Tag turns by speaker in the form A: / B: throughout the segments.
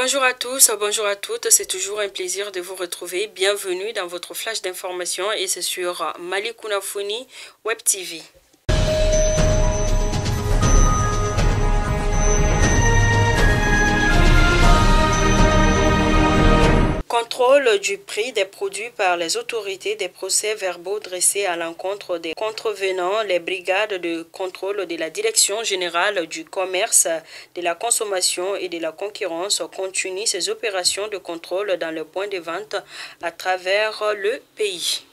A: Bonjour à tous, bonjour à toutes, c'est toujours un plaisir de vous retrouver. Bienvenue dans votre flash d'information et c'est sur Malikouna Foni Web TV. Contrôle du prix des produits par les autorités, des procès-verbaux dressés à l'encontre des contrevenants, les brigades de contrôle de la Direction générale du commerce, de la consommation et de la concurrence continuent ces opérations de contrôle dans les points de vente à travers le pays.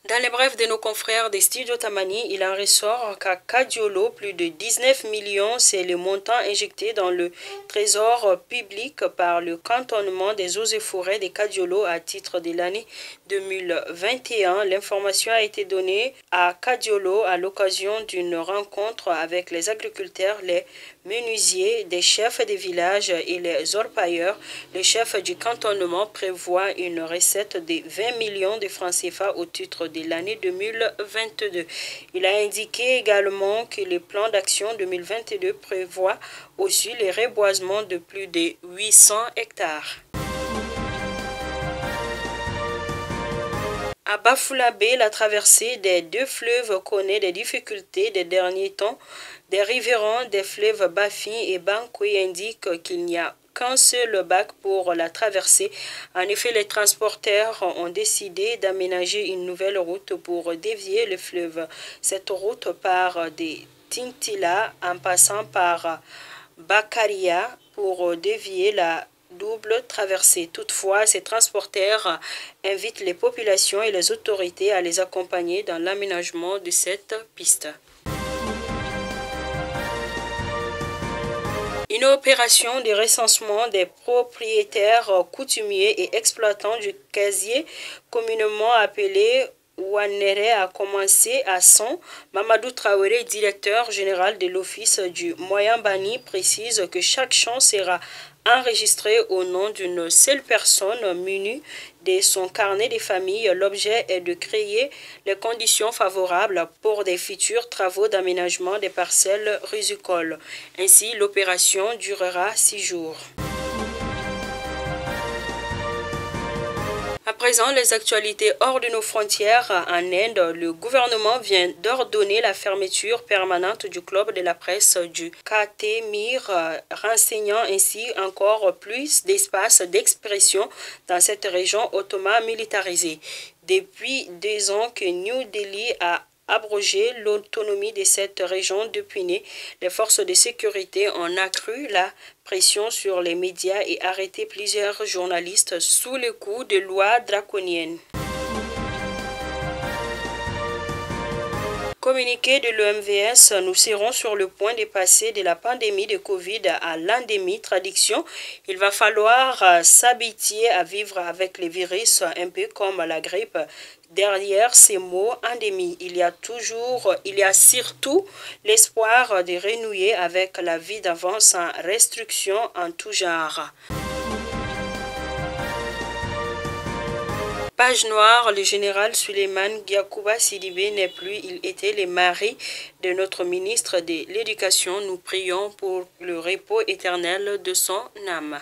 A: Dans les brefs de nos confrères des studios Tamani, il en ressort qu'à Kadiolo, plus de 19 millions, c'est le montant injecté dans le trésor public par le cantonnement des eaux et forêts de Kadiolo à titre de l'année 2021. L'information a été donnée à Kadiolo à l'occasion d'une rencontre avec les agriculteurs, les menuisiers, des chefs des villages et les orpailleurs. Le chef du cantonnement prévoit une recette de 20 millions de francs CFA au titre de l'année 2022. Il a indiqué également que le plan d'action 2022 prévoit aussi le reboisement de plus de 800 hectares. À Bafoulambe, la traversée des deux fleuves connaît des difficultés des derniers temps. Des riverains des fleuves Bafi et Bankwe indiquent qu'il n'y a qu'un seul bac pour la traversée. En effet, les transporteurs ont décidé d'aménager une nouvelle route pour dévier le fleuve. Cette route part de Tintila en passant par Bakaria pour dévier la double traversée. Toutefois, ces transporteurs invitent les populations et les autorités à les accompagner dans l'aménagement de cette piste. Une opération de recensement des propriétaires coutumiers et exploitants du casier communément appelé Ouanere a commencé à Son. Mamadou Traoré, directeur général de l'Office du Moyen-Bani, précise que chaque champ sera enregistré au nom d'une seule personne munie de son carnet de famille. L'objet est de créer les conditions favorables pour des futurs travaux d'aménagement des parcelles rizicoles. Ainsi, l'opération durera 6 jours. À présent, les actualités hors de nos frontières. En Inde, le gouvernement vient d'ordonner la fermeture permanente du club de la presse du Katemir, renseignant ainsi encore plus d'espace d'expression dans cette région hautement militarisée. Depuis 2 ans que New Delhi a abrogé l'autonomie de cette région depuis né, les forces de sécurité ont accru la pression sur les médias et arrêté plusieurs journalistes sous le coup de lois draconiennes. Communiqué de l'OMVS, nous serons sur le point de passer de la pandémie de Covid à l'endémie. Traduction, il va falloir s'habituer à vivre avec les virus un peu comme la grippe. Derrière ces mots endémie, il y a surtout l'espoir de renouer avec la vie d'avant sans restriction en tout genre. Page noire, le général Suleiman Giacouba Sidibé n'est plus, il était le mari de notre ministre de l'Éducation. Nous prions pour le repos éternel de son âme.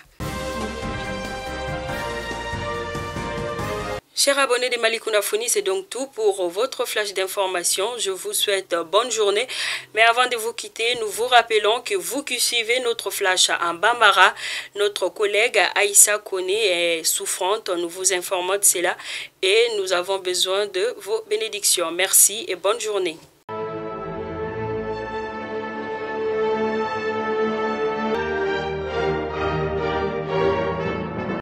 A: Chers abonnés de Malikouna Foni, c'est donc tout pour votre flash d'information. Je vous souhaite bonne journée. Mais avant de vous quitter, nous vous rappelons que vous qui suivez notre flash en Bambara, notre collègue Aïssa Kone est souffrante. Nous vous informons de cela et nous avons besoin de vos bénédictions. Merci et bonne journée.